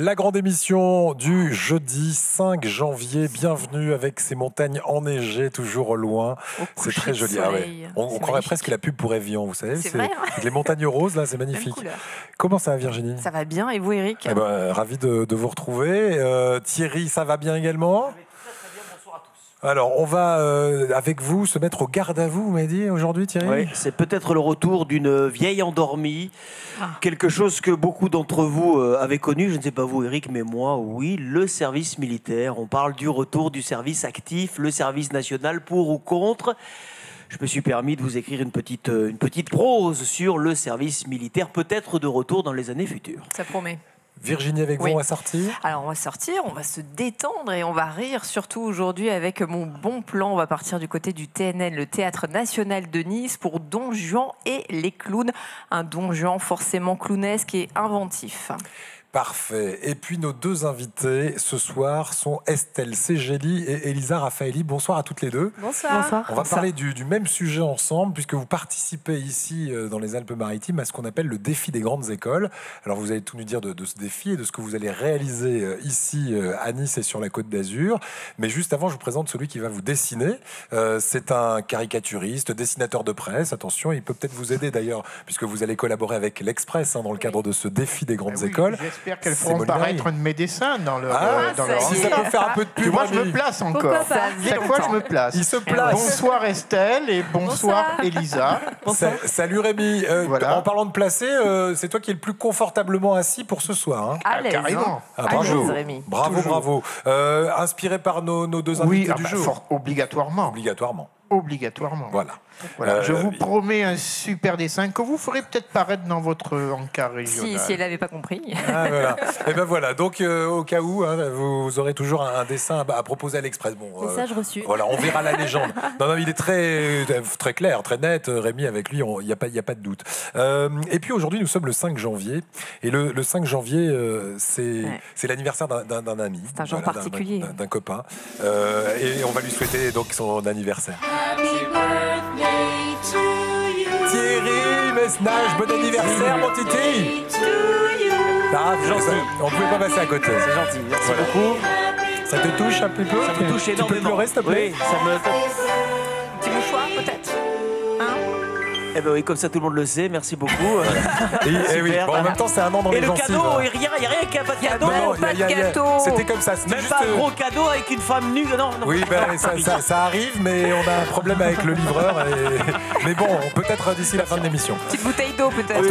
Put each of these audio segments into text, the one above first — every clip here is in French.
La grande émission du jeudi 5 janvier. Bienvenue avec ces montagnes enneigées, toujours au loin. C'est très joli. Ah ouais. On croirait presque la pub pour Evian, vous savez. C'est vrai. Avec les montagnes roses, là, c'est magnifique. Comment ça va, Virginie? Ça va bien. Et vous, Eric? Ravi de vous retrouver. Thierry, ça va bien également? Alors, on va, avec vous, se mettre au garde à vous m'avez dit, aujourd'hui, Thierry? Oui, c'est peut-être le retour d'une vieille endormie. Quelque chose que beaucoup d'entre vous avaient connu, je ne sais pas vous, Eric, mais moi, oui, le service militaire. On parle du retour du service actif, le service national, pour ou contre. Je me suis permis de vous écrire une petite prose sur le service militaire, peut-être de retour dans les années futures. Ça promet. Virginie, avec vous, on va sortir? Alors, on va sortir, on va se détendre et on va rire, surtout aujourd'hui avec mon bon plan. On va partir du côté du TNN, le Théâtre National de Nice, pour Don Juan et les clowns. Un Don Juan forcément clownesque et inventif. Parfait. Et puis nos deux invités ce soir sont Estelle Segeli et Elisa Raffaeli. Bonsoir à toutes les deux. Bonsoir. Bonsoir. On va parler du même sujet ensemble puisque vous participez ici dans les Alpes-Maritimes à ce qu'on appelle le défi des grandes écoles. Alors vous allez tout nous dire de ce défi et de ce que vous allez réaliser ici à Nice et sur la Côte d'Azur. Mais juste avant, je vous présente celui qui va vous dessiner. C'est un caricaturiste, dessinateur de presse. Attention, il peut peut-être vous aider d'ailleurs puisque vous allez collaborer avec l'Express dans le cadre de ce défi des grandes écoles. J'espère qu'elles feront paraître un de mes dessins dans leur si ça peut faire un peu de pub. Moi, je me place encore. Chaque fois, je me place. Il se place. Bonsoir Estelle et bonsoir Elisa. Salut Rémi. Voilà. En parlant de placer, c'est toi qui es le plus confortablement assis pour ce soir. Hein. À l'aise. Carrément. Bravo. Rémi. Bravo. Inspiré par nos deux invités du jour. Obligatoirement. Voilà. Je vous promets un super dessin que vous ferez peut-être paraître dans votre encart régional. Si elle n'avait pas compris. Voilà. Et ben voilà. Donc au cas où, vous aurez toujours un dessin à proposer à l'Express. Bon, message reçu. Voilà, on verra la légende. Non, il est très clair, très net. Rémi, avec lui, il n'y a pas de doute. Et puis aujourd'hui, nous sommes le 5 janvier. Et le 5 janvier, c'est l'anniversaire d'un ami. C'est un jour particulier. D'un copain. Et on va lui souhaiter donc son anniversaire. Thierry Messnage, bon anniversaire mon Titi. On ne pouvait pas passer à côté. C'est gentil, merci beaucoup. Ça te touche un petit peu? Ça me touche énormément. Tu peux pleurer s'il te plaît? Oui, ça me... Petit mouchoir peut-être. Eh ben oui, comme ça tout le monde le sait, merci beaucoup. Et oui, bon, en même temps c'est un an dans les gencives. Et le cadeau, il n'y a rien qui a pas de cadeau. Pas de gâteau. C'était comme ça. Même pas un gros cadeau avec une femme nue. Non. Oui, ça arrive, mais on a un problème avec le livreur. Mais bon, peut-être d'ici la fin de l'émission. Petite bouteille d'eau peut-être.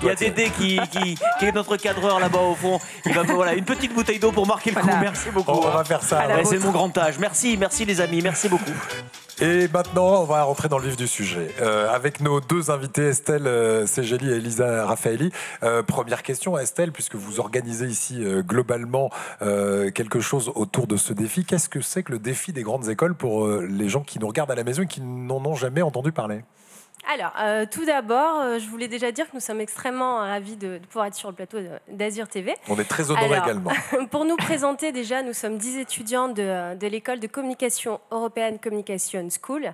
Il y a Dédé qui est notre cadreur là-bas au fond. Il va une petite bouteille d'eau pour marquer le coup. Merci beaucoup. On va faire ça. C'est mon grand âge. Merci les amis, merci beaucoup. Et maintenant, on va rentrer dans le vif du sujet. Avec nos deux invités, Estelle Segeli et Elisa Raffaeli. Première question, Estelle, puisque vous organisez ici globalement quelque chose autour de ce défi. Qu'est-ce que c'est que le défi des grandes écoles pour les gens qui nous regardent à la maison et qui n'en ont jamais entendu parler? Alors, tout d'abord, je voulais déjà dire que nous sommes extrêmement ravis de pouvoir être sur le plateau d'Azur TV. On est très honorés également. Pour nous présenter déjà, nous sommes 10 étudiants de l'école de communication European Communication School,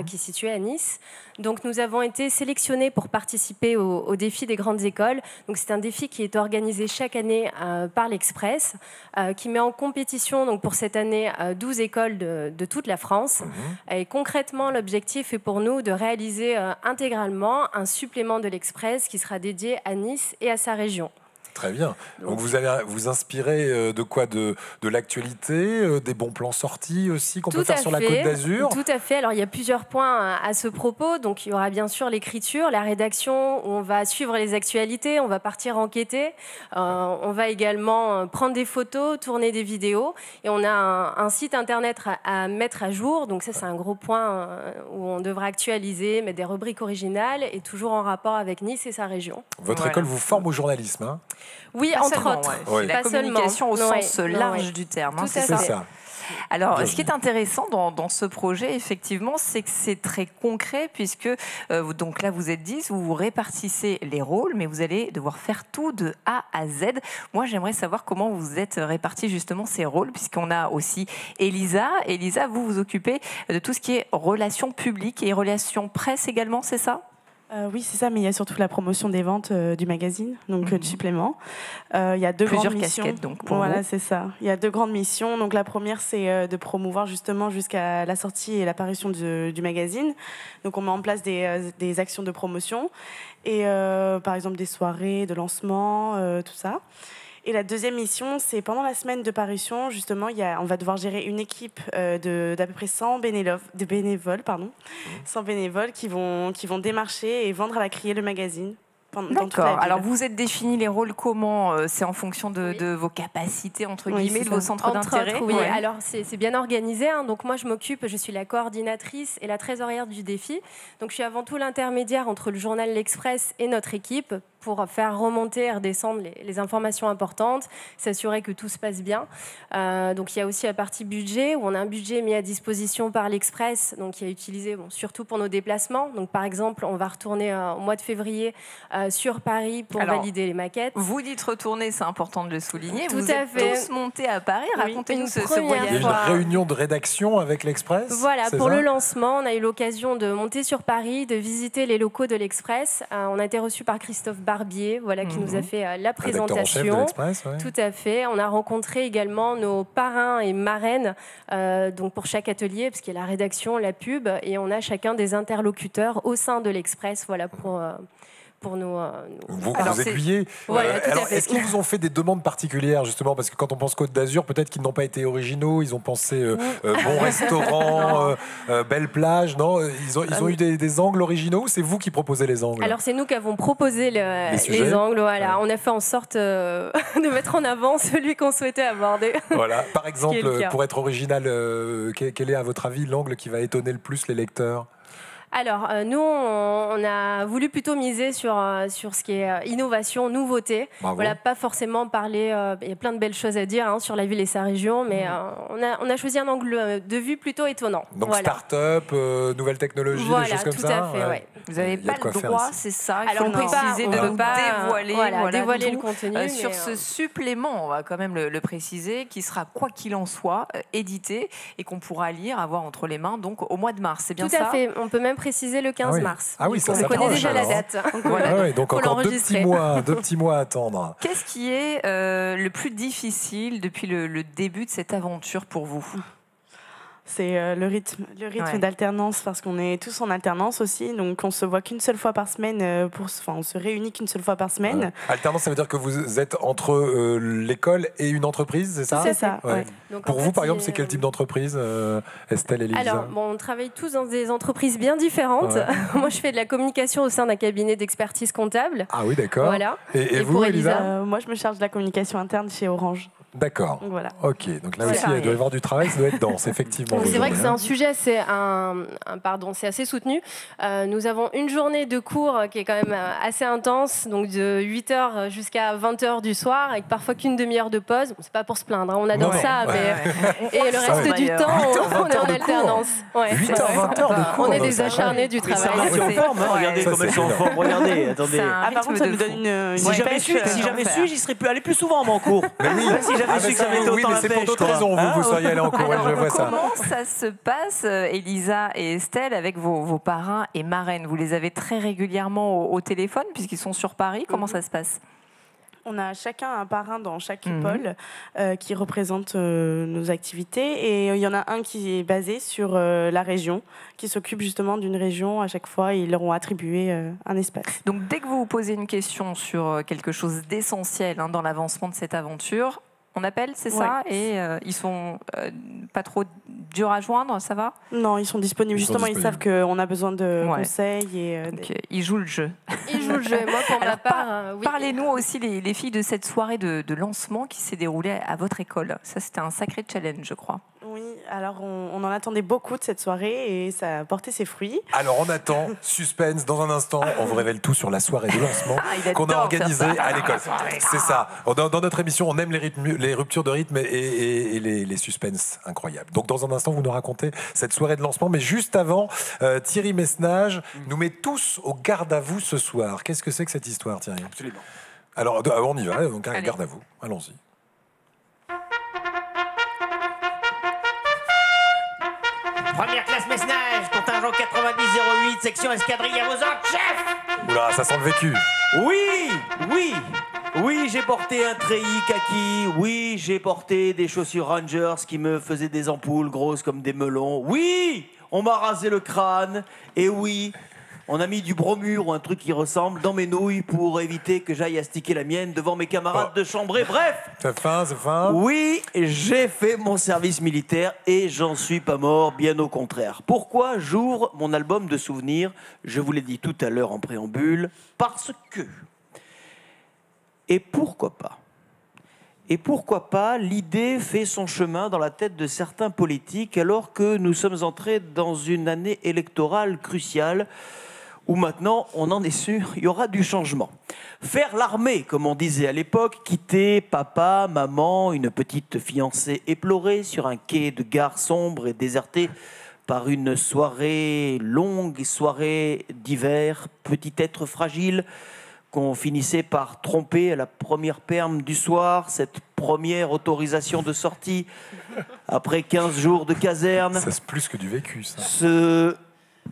qui est située à Nice. Donc, nous avons été sélectionnés pour participer au défi des grandes écoles. Donc, c'est un défi qui est organisé chaque année par l'Express, qui met en compétition donc, pour cette année 12 écoles de toute la France. Et concrètement, l'objectif est pour nous de réaliser intégralement un supplément de l'Express qui sera dédié à Nice et à sa région. Très bien. Donc vous allez vous inspirer de quoi? De l'actualité, des bons plans sortis aussi qu'on peut faire sur la Côte d'Azur? Tout à fait. Alors il y a plusieurs points à ce propos. Donc il y aura bien sûr l'écriture, la rédaction, où on va suivre les actualités, on va partir enquêter. On va également prendre des photos, tourner des vidéos. Et on a un site internet à mettre à jour. Donc ça c'est un gros point où on devra actualiser, mettre des rubriques originales et toujours en rapport avec Nice et sa région. Votre école vous forme au journalisme, hein? Oui, entre autres. La communication au sens large du terme. Tout à fait. Alors, ce qui est intéressant dans ce projet, effectivement, c'est que c'est très concret, puisque donc là, vous êtes 10, vous répartissez les rôles, mais vous allez devoir faire tout de A à Z. Moi, j'aimerais savoir comment vous êtes répartis justement ces rôles, puisqu'on a aussi Elisa. Elisa, vous vous occupez de tout ce qui est relations publiques et relations presse également, c'est ça ? Oui, c'est ça, mais il y a surtout la promotion des ventes du magazine, donc du supplément. Il y a Plusieurs grandes missions. casquettes, donc, pour voilà, vous. c'est ça. Il y a 2 grandes missions. Donc la première, c'est de promouvoir justement jusqu'à la sortie et l'apparition du magazine. Donc on met en place des actions de promotion et par exemple des soirées de lancement, tout ça. Et la deuxième mission, c'est pendant la semaine de parution, justement, on va devoir gérer une équipe d'à peu près 100 bénévoles, 100 bénévoles qui vont démarcher et vendre à la criée le magazine. D'accord. Alors, vous êtes défini les rôles comment? C'est en fonction de vos capacités, entre guillemets, de vos centres d'intérêt? Oui, alors c'est bien organisé. Hein. Donc, moi, je suis la coordinatrice et la trésorière du défi. Donc, je suis avant tout l'intermédiaire entre le journal L'Express et notre équipe pour faire remonter et redescendre les informations importantes, s'assurer que tout se passe bien. Donc, il y a aussi la partie budget, où on a un budget mis à disposition par l'Express, donc qui est utilisé surtout pour nos déplacements. Donc, par exemple, on va retourner au mois de février sur Paris pour valider les maquettes. Vous dites retourner, c'est important de le souligner. Tout vous à êtes fait. tous montés à Paris. Racontez-nous ce voyage. Il y a une réunion de rédaction avec l'Express. Voilà, pour le lancement, on a eu l'occasion de monter sur Paris, de visiter les locaux de l'Express. On a été reçus par Christophe Barbier, qui nous a fait la présentation. Rédacteur en chef de l'Express, ouais. Tout à fait. On a rencontré également nos parrains et marraines donc pour chaque atelier, parce qu'il y a la rédaction, la pub, et on a chacun des interlocuteurs au sein de l'Express, pour nous vous aiguiller. Voilà, est-ce qu'ils vous ont fait des demandes particulières, justement, parce que quand on pense Côte d'Azur, peut-être qu'ils n'ont pas été originaux, ils ont pensé bon restaurant, belle plage, non? Ils ont eu des angles originaux, ou c'est vous qui proposez les angles? Alors c'est nous qui avons proposé les angles, voilà. Ouais. On a fait en sorte de mettre en avant celui qu'on souhaitait aborder. Voilà. Par exemple, pour être original, quel est à votre avis l'angle qui va étonner le plus les lecteurs? Alors, nous, on a voulu plutôt miser sur ce qui est innovation, nouveauté. Bravo. Voilà, pas forcément parler, il y a plein de belles choses à dire sur la ville et sa région, mais on a choisi un angle de vue plutôt étonnant. Donc voilà. Start-up, nouvelles technologies, des choses comme ça. Voilà, tout à fait, ouais. Vous n'avez pas le droit, c'est ça. Il faut préciser de ne pas dévoiler le contenu. Sur ce supplément, on va quand même le préciser, qui sera, quoi qu'il en soit, édité et qu'on pourra lire, avoir entre les mains, donc au mois de mars. C'est bien ça? Tout à fait. On peut même préciser le 15 mars. Ah oui, ça on connaît déjà la date. Donc encore 2 petits mois à attendre. Qu'est-ce qui est le plus difficile depuis le début de cette aventure pour vous? C'est le rythme d'alternance, parce qu'on est tous en alternance aussi, donc on se voit qu'une seule fois par semaine, on se réunit qu'une seule fois par semaine. Ouais. Alternance, ça veut dire que vous êtes entre l'école et une entreprise, c'est ça? C'est ça. Ouais. Donc, pour vous, par exemple, c'est quel type d'entreprise, Estelle et Lisa? Alors, on travaille tous dans des entreprises bien différentes. Ouais. Moi, je fais de la communication au sein d'un cabinet d'expertise comptable. Ah oui, d'accord. Voilà. Et vous, Elisa? Moi, je me charge de la communication interne chez Orange. D'accord. Voilà. Ok. Donc là aussi, il doit y avoir du travail, ça doit être dense, effectivement. C'est vrai que c'est un sujet, c'est assez soutenu. Nous avons une journée de cours qui est quand même assez intense, donc de 8h jusqu'à 20h du soir, avec parfois qu'une demi-heure de pause. Bon, c'est pas pour se plaindre, on adore ça, mais et le reste du temps, on est en alternance. 8h, 20h de cours. On est des acharnés du travail. Ils sont en forme, regardez comme elles sont en forme. Regardez, attendez. Par contre, ça nous donne une Si j'avais su, j'y serais pu aller plus souvent à mon cours. Si j'avais su que ça mettait autant la pêche. C'est pour d'autres raisons, vous soyez allés en cours. Alors, je vois ça. Comment ça se passe, Elisa et Estelle, avec vos parrains et marraines? Vous les avez très régulièrement au téléphone, puisqu'ils sont sur Paris. Comment ça se passe? On a chacun un parrain dans chaque pôle qui représente nos activités, et il y en a un qui est basé sur la région, qui s'occupe justement d'une région à chaque fois, et ils leur ont attribué un espace. Donc dès que vous vous posez une question sur quelque chose d'essentiel dans l'avancement de cette aventure, on appelle, c'est ça? Et ils sont pas trop durs à joindre, ça va? Non, ils sont disponibles. Justement, ils savent qu'on a besoin de conseils. Donc, ils jouent le jeu. Ils jouent le jeu. Moi, pour ma part, oui. Parlez-nous aussi, les filles, de cette soirée de lancement qui s'est déroulée à votre école. Ça, c'était un sacré challenge, je crois. Oui, alors on en attendait beaucoup de cette soirée et ça a porté ses fruits. Alors on attend, suspense, dans un instant, on vous révèle tout sur la soirée de lancement qu'on a organisée à l'école. C'est ça. Dans notre émission, on aime les ruptures de rythme et les suspens incroyables. Donc dans un instant, vous nous racontez cette soirée de lancement. Mais juste avant, Thierry Messnage nous met tous au garde à vous ce soir. Qu'est-ce que c'est que cette histoire, Thierry? Absolument. Alors on y va, donc garde à vous. Allons-y. Première classe Mesnage, contingent 9008, section escadrille à vos ordres, chef. Oula, ça sent le vécu. Oui, j'ai porté un treillis kaki. Oui, j'ai porté des chaussures Rangers qui me faisaient des ampoules grosses comme des melons. Oui, on m'a rasé le crâne. Et oui, on a mis du bromure ou un truc qui ressemble dans mes nouilles pour éviter que j'aille astiquer la mienne devant mes camarades de chambrée. Bref. C'est fin. Oui, j'ai fait mon service militaire et j'en suis pas mort, bien au contraire. Pourquoi j'ouvre mon album de souvenirs? Je vous l'ai dit tout à l'heure en préambule, parce que... Et pourquoi pas l'idée fait son chemin dans la tête de certains politiques alors que nous sommes entrés dans une année électorale cruciale où maintenant, on en est sûr, il y aura du changement. Faire l'armée, comme on disait à l'époque, quitter papa, maman, une petite fiancée éplorée sur un quai de gare sombre et déserté par une longue soirée d'hiver, petit être fragile, qu'on finissait par tromper à la première perme du soir, cette première autorisation de sortie, après 15 jours de caserne. Ça c'est plus que du vécu, ça. Ce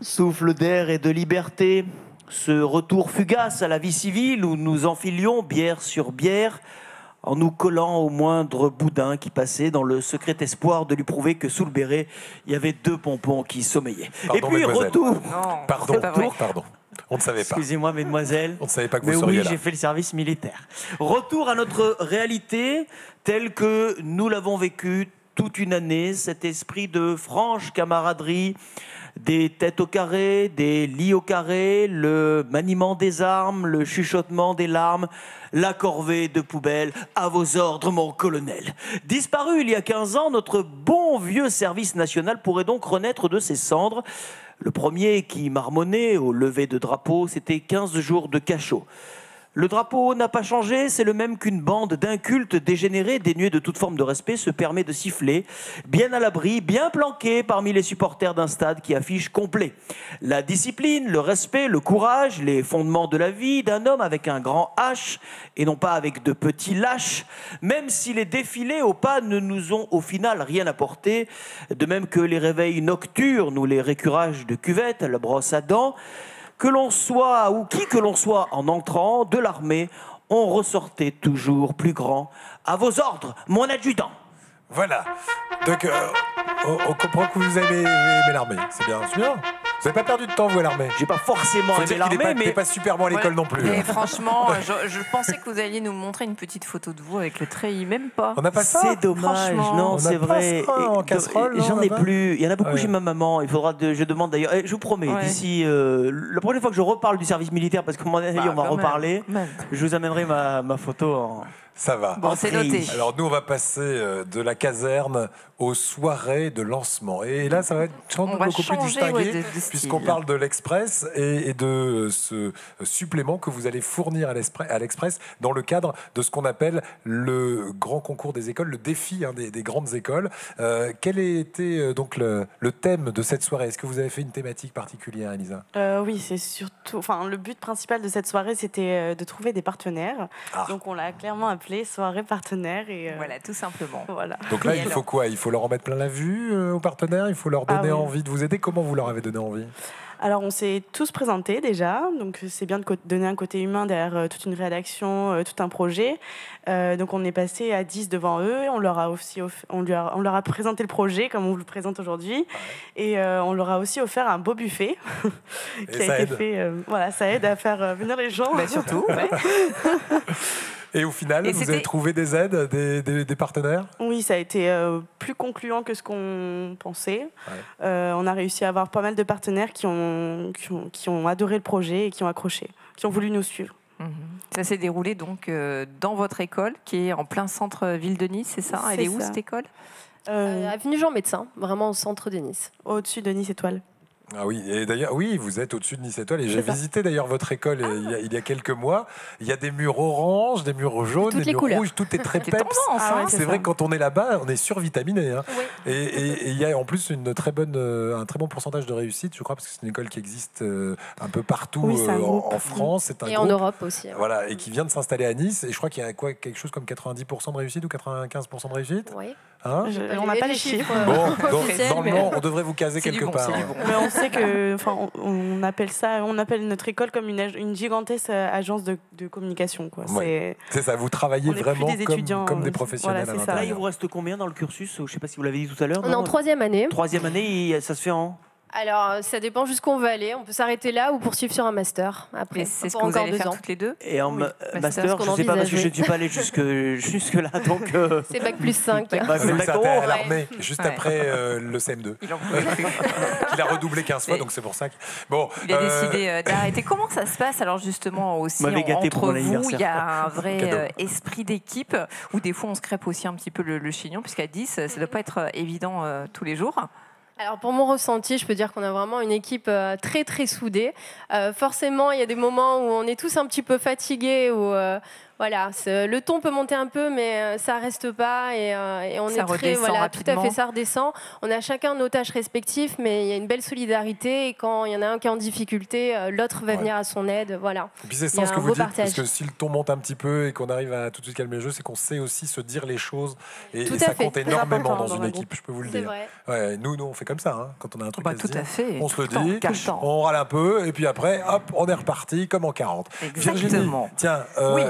souffle d'air et de liberté, ce retour fugace à la vie civile où nous enfilions bière sur bière, en nous collant au moindre boudin qui passait dans le secret espoir de lui prouver que sous le béret, il y avait 2 pompons qui sommeillaient. Pardon, et puis, mademoiselle. retour... Non, Pardon. On ne savait pas. Excusez-moi, mesdemoiselles. On ne savait pas que mais vous seriez oui, là. j'ai fait le service militaire. Retour à notre réalité telle que nous l'avons vécue toute une année, cet esprit de franche camaraderie, des têtes au carré, des lits au carré, le maniement des armes, le chuchotement des larmes, la corvée de poubelle, à vos ordres, mon colonel. Disparu il y a 15 ans, notre bon vieux service national pourrait donc renaître de ses cendres. Le premier qui marmonnait au lever de drapeau, c'était 15 jours de cachot. Le drapeau n'a pas changé, c'est le même qu'une bande d'incultes dégénérés, dénués de toute forme de respect, se permet de siffler, bien à l'abri, bien planqué parmi les supporters d'un stade qui affiche complet. La discipline, le respect, le courage, les fondements de la vie d'un homme avec un grand H, et non pas avec de petits lâches, même si les défilés au pas ne nous ont au final rien apporté, de même que les réveils nocturnes ou les récurages de cuvette à la brosse à dents, que l'on soit, ou qui que l'on soit en entrant de l'armée, on ressortait toujours plus grand. À vos ordres, mon adjudant. Voilà. Donc, on comprend que vous avez aimé l'armée. C'est bien. Vous n'avez pas perdu de temps, vous, à l'armée. J'ai pas forcément Faut aimé dire qu'il l'armée, mais... n'est pas super bon à l'école non plus. Et franchement, je pensais que vous alliez nous montrer une petite photo de vous avec le treillis, même pas. On n'a pas ça. C'est dommage, non, c'est vrai. En casserole, non, j'en ai là-bas plus. Il y en a beaucoup Ouais. chez ma maman. Il faudra. Je demande d'ailleurs. Je vous promets, Ouais. d'ici la prochaine fois que je reparle du service militaire, parce qu'à mon avis, on va quand reparler. même. Je vous amènerai ma photo en. Ça va. Bon, c'est noté. Alors nous, on va passer de la caserne aux soirées de lancement. Et là, ça va être On va beaucoup plus changer, distingué, ouais, de puisqu'on style. parle de l'Express et de ce supplément que vous allez fournir à l'Express dans le cadre de ce qu'on appelle le grand concours des écoles, le défi des grandes écoles. Quel a été donc le thème de cette soirée? Est-ce que vous avez fait une thématique particulière, Elisa? Oui, c'est surtout. Enfin, le but principal de cette soirée, c'était de trouver des partenaires. Ah. Donc, on l'a clairement appelé soirée partenaire. Et, Voilà, tout simplement. voilà. Donc là, Et il alors faut quoi? Il faut leur en mettre plein la vue aux partenaires? Il faut leur donner oui. envie de vous aider? Comment vous leur avez donné envie? Alors, on s'est tous présentés déjà. Donc, c'est bien de donner un côté humain derrière toute une rédaction, tout un projet. Donc, on est passé à 10 devant eux. On leur a aussi on leur a présenté le projet comme on vous le présente aujourd'hui. Et on leur a aussi offert un beau buffet qui ça a été aide. fait. Voilà, ça aide à faire venir les gens. Bah, surtout, ouais. Et au final, Et vous c'était- avez trouvé des aides, des partenaires? Oui, ça a été plus concluant que ce qu'on pensait. On a réussi à avoir pas mal de partenaires qui ont adoré le projet et qui ont accroché, qui ont voulu nous suivre. Mhm. Ça s'est déroulé donc dans votre école, qui est en plein centre-ville de Nice, c'est ça? Elle C'est est où ça. cette école? Avenue Jean Médecin, vraiment au centre de Nice. Au-dessus de Nice Étoile. Ah oui, et d'ailleurs, oui, vous êtes au-dessus de Nice Étoile. Et j'ai visité d'ailleurs votre école il y a quelques mois. Il y a des murs orange, des murs jaunes, des murs rouges. Tout est très peps. C'est vrai que quand on est là-bas, on est survitaminé. Hein. Oui. Et il y a en plus un très bon pourcentage de réussite, je crois, parce que c'est une école qui existe un peu partout en France. C'est un et groupe, en Europe aussi. Voilà, et qui vient de s'installer à Nice. Et je crois qu'il y a quelque chose comme 90% de réussite ou 95% de réussite. Oui. Hein, on n'a pas les chiffres. Bon, donc normalement, on devrait vous caser quelque part. Mais on sait que, on appelle notre école comme une gigantesque agence de communication. Quoi. Ouais. C'est ça, vous travaillez vraiment comme des professionnels à l'intérieur. Là, il vous reste combien dans le cursus? Je ne sais pas si vous l'avez dit tout à l'heure. On est en 3e année. 3e année, ça se fait en... Alors, ça dépend jusqu'où on va aller. On peut s'arrêter là ou poursuivre sur un master. Après, c'est ce que vous allez faire toutes les deux. Et en master, je ne sais pas parce que je ne suis pas allé jusque-là. Donc, c'est bac plus 5. Oui, ça à l'armée, juste après le CM2. Il a redoublé 15 fois, donc c'est pour ça que... Bon, il a décidé d'arrêter. Comment ça se passe alors justement aussi entre vous? Il y a un vrai esprit d'équipe où des fois on se crêpe aussi un petit peu le chignon, puisqu'à 10, ça ne doit pas être évident tous les jours. Alors pour mon ressenti, je peux dire qu'on a vraiment une équipe très très soudée. Forcément, il y a des moments où on est tous un petit peu fatigués, où voilà, le ton peut monter un peu, mais ça reste pas et on ça est très rapidement. Tout à fait, ça redescend. On a chacun nos tâches respectives, mais il y a une belle solidarité et quand il y en a un qui est en difficulté, l'autre va venir à son aide. Voilà. Et puis c'est ça ce que vous dites, parce que si le ton monte un petit peu et qu'on arrive à tout de suite calmer le jeu, c'est qu'on sait aussi se dire les choses et ça compte énormément dans une équipe, je peux vous le dire. Ouais, nous on fait comme ça, hein, quand on a un truc à se dire, on se le dit, on râle un peu et puis après, hop, on est reparti comme en 40. Exactement. Tiens,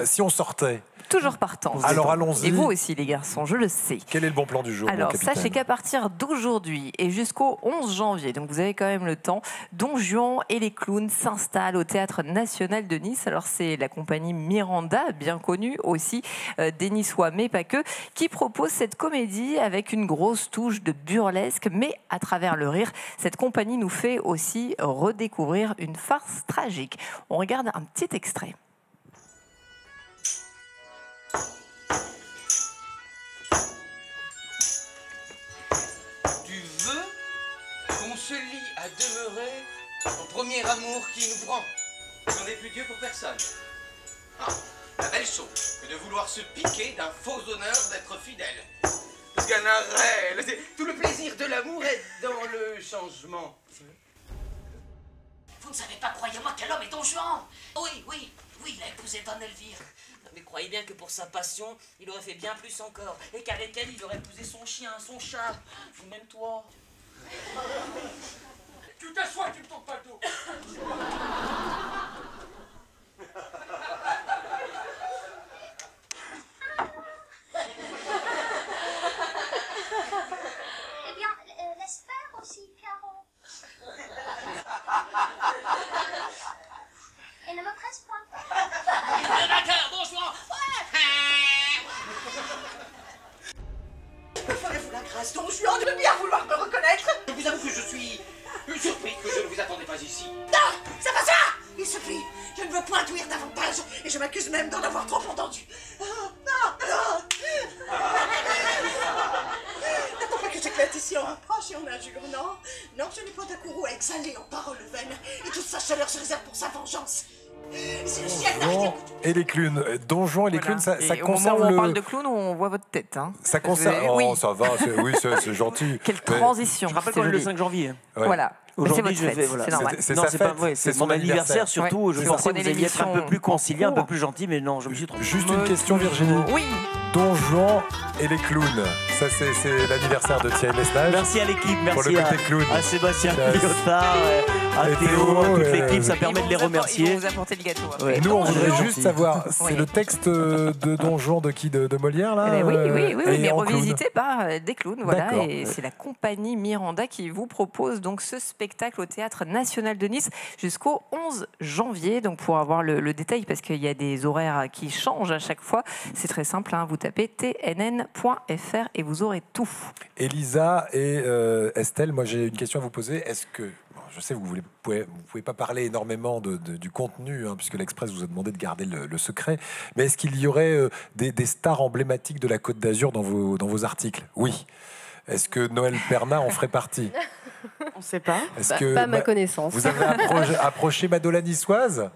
si on sortait. Toujours partant. Alors allons-y. Et vous aussi, les garçons, je le sais. Quel est le bon plan du jour? Alors sachez qu'à partir d'aujourd'hui et jusqu'au 11 janvier, donc vous avez quand même le temps, Don Juan et les clowns s'installent au Théâtre National de Nice. Alors c'est la compagnie Miranda, bien connue aussi des Niçois, mais pas que, qui propose cette comédie avec une grosse touche de burlesque, mais à travers le rire. Cette compagnie nous fait aussi redécouvrir une farce tragique. On regarde un petit extrait. On se lie à demeurer au premier amour qui nous prend. J'en ai plus Dieu pour personne. Ah, la belle chose que de vouloir se piquer d'un faux honneur d'être fidèle. Sganarelle, tout le plaisir de l'amour est dans le changement. Vous ne savez pas, croyez-moi, quel homme est Don Juan. Oui, il a épousé Don Elvire. Mais croyez bien que pour sa passion, il aurait fait bien plus encore. Et qu'avec elle, il aurait épousé son chien, son chat, ou même toi. Tu t'assois, tu me tournes pas le dos. Eh bien, laisse faire aussi, Caro. Et ne me presse point. D'accord, Don Juan. Ferez-vous la grâce, Don Juan, de bien vouloir me reconnaître? Je vous avoue que je suis surpris que je ne vous attendais pas ici. Non, c'est pas ça. Il suffit, je ne veux point ouïr davantage, et je m'accuse même d'en avoir trop entendu. Non. N'attends pas que j'éclate ici en reproche et en injure, non. Non, je n'ai pas d'un courroux à exhaler en paroles vaines, et toute sa chaleur se réserve pour sa vengeance. C'est le ciel Donjon et les clowns. Donjon et les clowns, ça et concerne au moment où on parle de clown, on voit votre tête. Hein. Ça concerne... Oui. Oh, ça va, c'est gentil. Quelle transition. Je rappelle qu'on est le 5 janvier. Ouais. Voilà. Aujourd'hui, c'est votre fête, c'est normal. C'est son anniversaire surtout. Ouais. Je pensais que vous alliez être un peu plus concilié, un peu plus gentil, mais non, je me suis trompé. Juste une question, Virginie. Oui. Don Juan et les clowns. Ça, c'est l'anniversaire de Thierry Lestage. Merci à l'équipe, merci à Sébastien Lyotard, à Théo, à toute l'équipe, ça permet de les remercier. Ils vont vous apporter le gâteau. Ouais. Nous, on voudrait juste savoir, c'est le texte de Don Juan de qui? De Molière, là? Oui, mais en clown. revisité par des clowns. Voilà, et c'est la compagnie Miranda qui vous propose donc ce spectacle au Théâtre National de Nice jusqu'au 11 janvier. Donc pour avoir le détail, parce qu'il y a des horaires qui changent à chaque fois, c'est très simple, hein, vous tapez tnn.fr et vous aurez tout. Elisa et Estelle, moi j'ai une question à vous poser. Est-ce que, bon, je sais que vous pouvez pas parler énormément du contenu, hein, puisque l'Express vous a demandé de garder le secret, mais est-ce qu'il y aurait des stars emblématiques de la Côte d'Azur dans vos articles? Oui. Est-ce que Noël Bernard en ferait partie? On ne sait pas. Pas ma connaissance. Vous avez approché Mado la niçoise?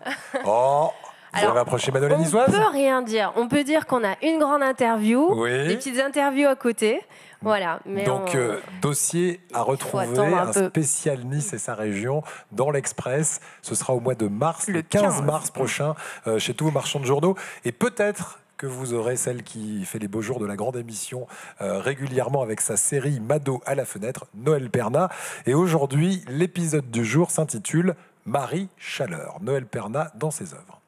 Oh, vous avez approché Mado la niçoise? On peut rien dire. On peut dire qu'on a une grande interview, Oui. des petites interviews à côté. Voilà. Mais Donc, dossier à retrouver, un spécial Nice et sa région dans l'Express. Ce sera au mois de mars, le 15 mars prochain, chez tous vos marchands de journaux. Et peut-être que vous aurez celle qui fait les beaux jours de la grande émission régulièrement avec sa série Mado à la fenêtre, Noël Perna. Et aujourd'hui, l'épisode du jour s'intitule Marie Chaleur. Noël Perna dans ses œuvres.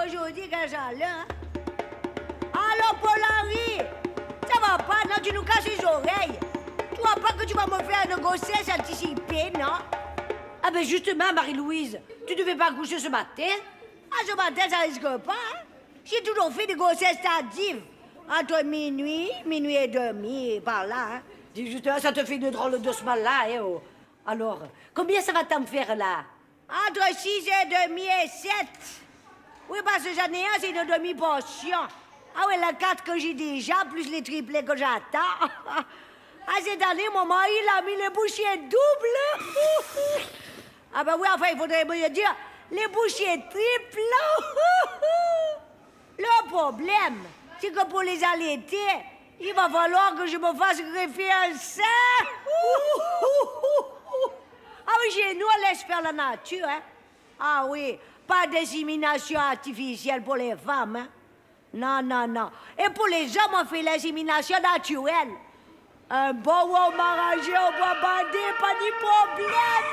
Aujourd'hui, quand j'allais, alors, Paul-Henri, ça va pas, non? Tu nous casses les oreilles. Tu vois pas que tu vas me faire une grossesse anticipée, non? Ah ben justement, Marie-Louise, tu devais pas coucher ce matin? Ah, ce matin, ça risque pas, hein? J'ai toujours fait des grossesses tardives. Entre minuit et demi, par là, hein? Dis justement, ça te fait une drôle de semaine là, hein? Oh. Alors, combien ça va t'en faire, là? Entre 6h30 et 7. Oui, parce que j'en ai un, c'est une demi-portion. Ah oui, la 4 que j'ai déjà, plus les triplés que j'attends. Ah, cette année, mon mari, il a mis les bouchées doubles. Ah ben oui, enfin, il faudrait me dire, les bouchées triples. Le problème, c'est que pour les allaiter, il va falloir que je me fasse greffer un sein. Ah oui, chez nous, on laisse faire la nature, hein. Ah oui. Pas d'insémination artificielle pour les femmes, hein? Non, non, non. Et pour les hommes, on fait l'insémination naturelle. Un bon homme arrangé, on va bander, pas de problème.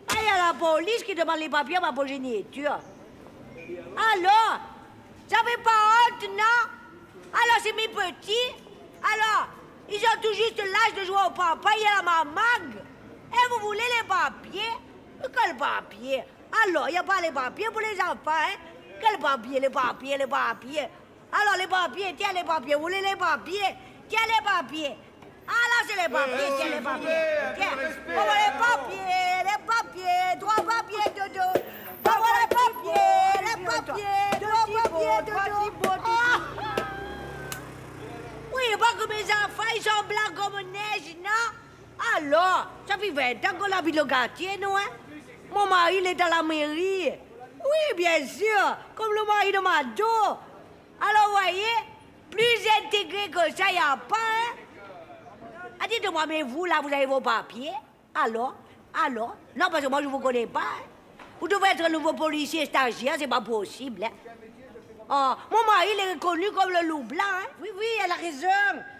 Ah, il y a la police qui demande les papiers à ma progéniture. Alors, ça fait pas honte, non? Alors, c'est mes petits. Alors, ils ont tout juste l'âge de jouer au papa et à la maman. Et vous voulez les papiers? Quel papier? Alors, il n'y a pas les papiers pour les enfants, hein? Quel papier? Les papiers, les papiers. Alors, les papiers, tiens les papiers. Vous voulez les papiers? Tiens les papiers. Alors, c'est les papiers, tiens les papiers. Tiens. Pour les papiers, 3 papiers, dodo. Pour les papiers, 3 papiers, dodo. Oui, pas que mes enfants, ils sont blancs comme neige, non? Alors, ça fait 20 ans qu'on habite le quartier, nous, hein? Mon mari, il est dans la mairie. Oui, bien sûr, comme le mari de Mado. Alors, vous voyez, plus intégré que ça, il n'y a pas, hein? Ah, dites-moi, mais vous, là, vous avez vos papiers? Alors? Non, parce que moi, je ne vous connais pas, hein? Vous devez être un nouveau policier stagiaire, c'est pas possible, hein? Oh, mon mari, il est reconnu comme le loup blanc, hein? Oui, elle a raison.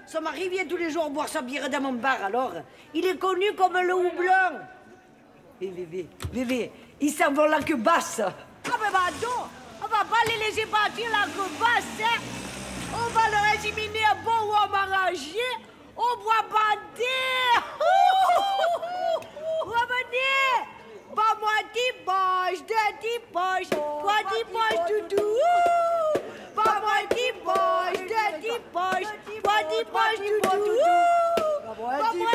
Son mari vient tous les jours boire sa bière dans mon bar, alors il est connu comme le loup blanc. Bébé, ils s'en vont la queue basse. Ah, mais pardon, on va pas les laisser partir la queue basse, hein? On va leur éliminer un bon homme arrangé, on boit bandé. Revenez! Pas-moi 10 poches, 2 poches, 3 poches, doudou. Pas-moi 10 poches, 2 poches, 3 poches, doudou. Pas-moi 10 poches.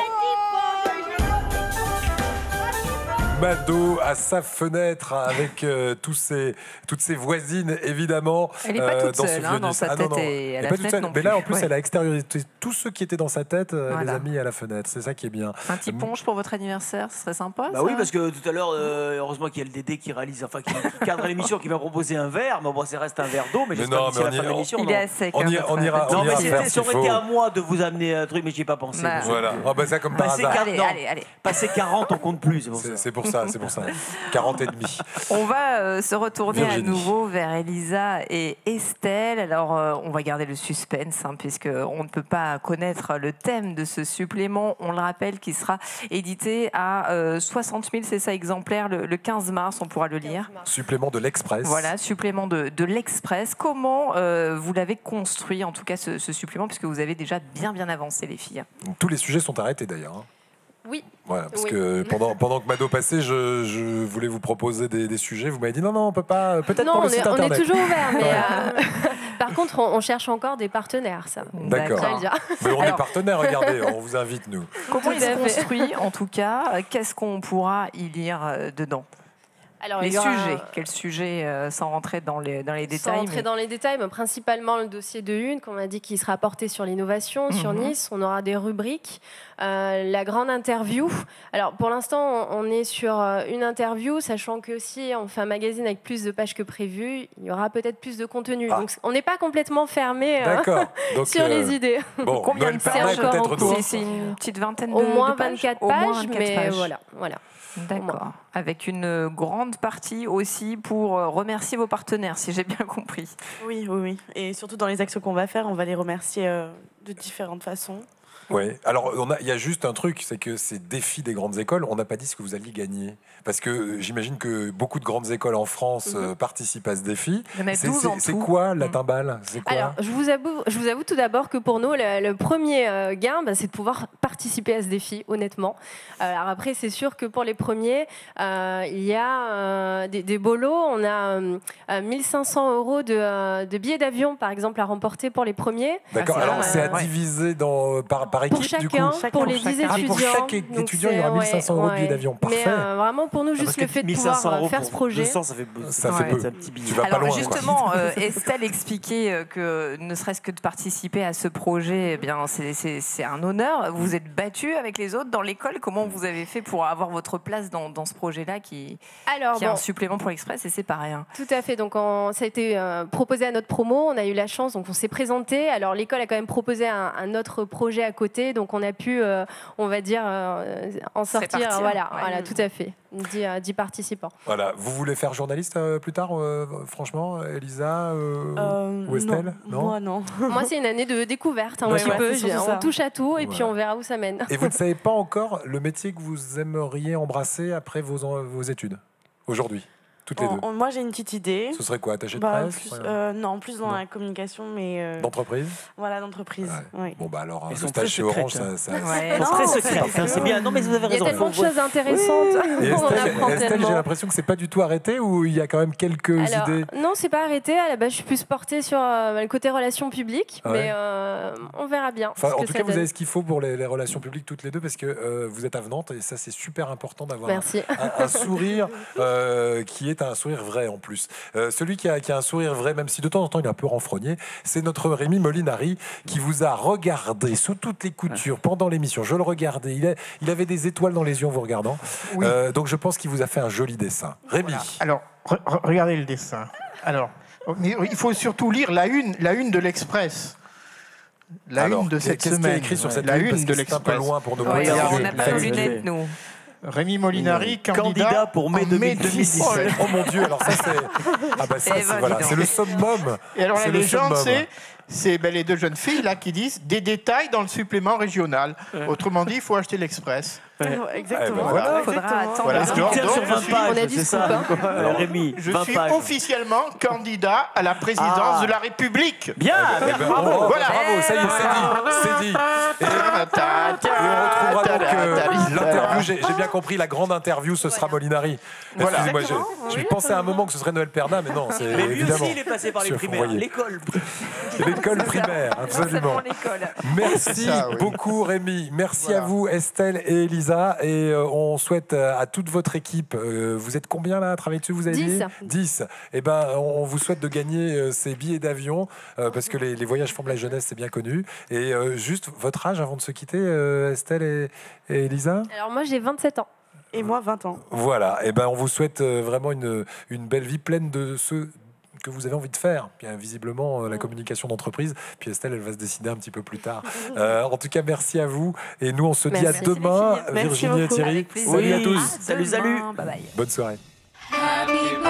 Mado à sa fenêtre avec toutes ses voisines, évidemment. Elle n'est pas toute seule dans sa tête et à la fenêtre non plus. Mais là, en plus, elle a extériorisé tous ceux qui étaient dans sa tête, les a mis à la fenêtre. C'est ça qui est bien. Un petit punch pour votre anniversaire, ce serait sympa, bah ça. Oui, parce que tout à l'heure, heureusement qu'il y a le Dédé qui réalise, enfin qui cadre l'émission, qui m'a proposé un verre. Mais bon, ça reste un verre d'eau, mais j'espère d'ici la fin de l'émission. Il est à sec. On ira non, mais faire ça aurait été à moi de vous amener un truc, mais j'y ai pas pensé. Voilà. Ça comme par hasard. Allez. Passer 40, on compte plus. C'est pour ça. 40 et demi. On va se retourner à nouveau vers Elisa et Estelle. Alors, on va garder le suspense, puisqu'on ne peut pas connaître le thème de ce supplément. On le rappelle, qui sera édité à 60 000, c'est ça, exemplaires, le 15 mars, on pourra le lire. Supplément de l'Express. Voilà, supplément de l'Express. Comment vous l'avez construit, en tout cas, ce supplément, puisque vous avez déjà bien avancé, les filles? Tous les sujets sont arrêtés, d'ailleurs. Oui. Voilà, parce que pendant que Mado passait, je voulais vous proposer des sujets. Vous m'avez dit non, on peut pas. Peut-être pour le site internet. On est toujours ouvert, mais Par contre, on cherche encore des partenaires, ça. D'accord. Mais on est partenaires, regardez, on vous invite, nous. Comment il se construit, en tout cas? Qu'est-ce qu'on pourra y lire dedans? Alors, les sujets, quels sujets, sans rentrer dans les détails? Sans rentrer dans les détails, mais principalement le dossier de une, qu'on a dit qui sera porté sur l'innovation, sur Nice. On aura des rubriques, la grande interview. Alors pour l'instant, on est sur une interview, sachant que si on fait un magazine avec plus de pages que prévu, il y aura peut-être plus de contenu. Donc on n'est pas complètement fermé sur les idées. Bon, combien de pages? C'est une petite vingtaine de pages. Au moins 24 pages, mais voilà. D'accord. Avec une grande partie aussi pour remercier vos partenaires, si j'ai bien compris. Oui. Et surtout dans les actions qu'on va faire, on va les remercier de différentes façons. Oui, alors il y a juste un truc, c'est que ces défis des grandes écoles, on n'a pas dit ce que vous alliez gagner. Parce que j'imagine que beaucoup de grandes écoles en France participent à ce défi. C'est quoi la timbale? Alors, je vous avoue tout d'abord que pour nous, le premier gain, c'est de pouvoir participer à ce défi, honnêtement. Alors après, c'est sûr que pour les premiers, il y a des beaux lots. On a 1500 € de billets d'avion, par exemple, à remporter pour les premiers. D'accord, alors c'est à diviser par équipe, pour chacun, du coup. pour les 10 étudiants. Pour chaque étudiant, il y aura 1500 € de billets d'avion. Parfait. Mais vraiment, pour nous, juste le fait de pouvoir faire ce projet. 200, ça fait peu. Un petit billet. Tu vas pas loin, justement, Estelle expliquait que ne serait-ce que de participer à ce projet, eh bien, c'est un honneur. Vous êtes battu avec les autres dans l'école. Comment vous avez fait pour avoir votre place dans ce projet-là qui est un supplément pour l'Express, et c'est pas rien? Tout à fait. Donc, ça a été proposé à notre promo. On a eu la chance, donc on s'est présenté. Alors, l'école a quand même proposé un autre projet à côté, donc on a pu, on va dire, en sortir. Voilà, tout à fait. 10 participants. Voilà. Vous voulez faire journaliste plus tard, franchement, Elisa ou Estelle? Non. Moi, non. Moi, c'est une année de découverte. Un petit peu. On touche à tout et puis on verra où ça mène. Et vous ne savez pas encore le métier que vous aimeriez embrasser après vos études, aujourd'hui? Toutes les deux. Moi, j'ai une petite idée. Ce serait quoi, attaché de presse? Non, plus dans la communication, mais... D'entreprise? Voilà, d'entreprise. Ouais. Oui. Bon, bah alors, le stage chez Orange, ça... C'est très secret, c'est bien. Non, mais vous avez raison. Il y a tellement de choses intéressantes. Et Estelle, j'ai l'impression que c'est pas du tout arrêté, ou il y a quand même quelques idées? Non, c'est pas arrêté. À la base, je suis plus portée sur le côté relations publiques, mais on verra bien. Enfin, en tout cas, vous avez ce qu'il faut pour les relations publiques toutes les deux, parce que vous êtes avenantes, et ça, c'est super important d'avoir un sourire qui est un sourire vrai en plus. Celui qui a un sourire vrai, même si de temps en temps il est un peu renfrogné, c'est notre Rémi Molinari qui vous a regardé sous toutes les coutures pendant l'émission. Je le regardais, il avait des étoiles dans les yeux en vous regardant. Oui. Donc je pense qu'il vous a fait un joli dessin. Rémi. Voilà. Alors, regardez le dessin. Alors, mais il faut surtout lire la une de l'Express. Une de cette semaine. Qu'est-ce qui est écrit sur cette la une de l'Express. C'est un peu loin pour nous. On n'a pas nos lunettes, nous. Rémi Molinari, candidat pour mai 2017. Oh mon Dieu, alors ça c'est le summum. Et alors la légende, c'est les deux jeunes filles là qui disent des détails dans le supplément régional. Autrement dit, il faut acheter l'Express. Exactement. Il faudra attendre. Voilà. Donc, sur 20 pages, c'est ça. Rémi, je 20 suis pages. officiellement candidat à la présidence de la République. Bien. Bravo, ça y est, c'est dit. Et on retrouvera donc l'interview. J'ai bien compris, la grande interview, ce sera Molinari. Excusez-moi, je pensais à un moment que ce serait Noël Pernin, mais non, c'est évidemment. Mais lui aussi, il est passé par les primaires. L'école primaire, absolument. Merci beaucoup, Rémi. Merci à vous, Estelle et Elisa. Et on souhaite à toute votre équipe, vous êtes combien là à travailler dessus, vous avez dit 10. Eh ben, on vous souhaite de gagner ces billets d'avion, parce que les voyages forment la jeunesse, c'est bien connu. Et juste votre âge avant de se quitter, Estelle et Elisa? Alors moi j'ai 27 ans. Et moi 20 ans. Voilà, et ben on vous souhaite vraiment une belle vie pleine de ce que vous avez envie de faire. Puis visiblement la communication d'entreprise. Puis Estelle, elle va se décider un petit peu plus tard. En tout cas, merci à vous. Et nous, on se dit à demain, Virginie et Thierry. Salut à tous. Salut. Bye bye. Bonne soirée. Happy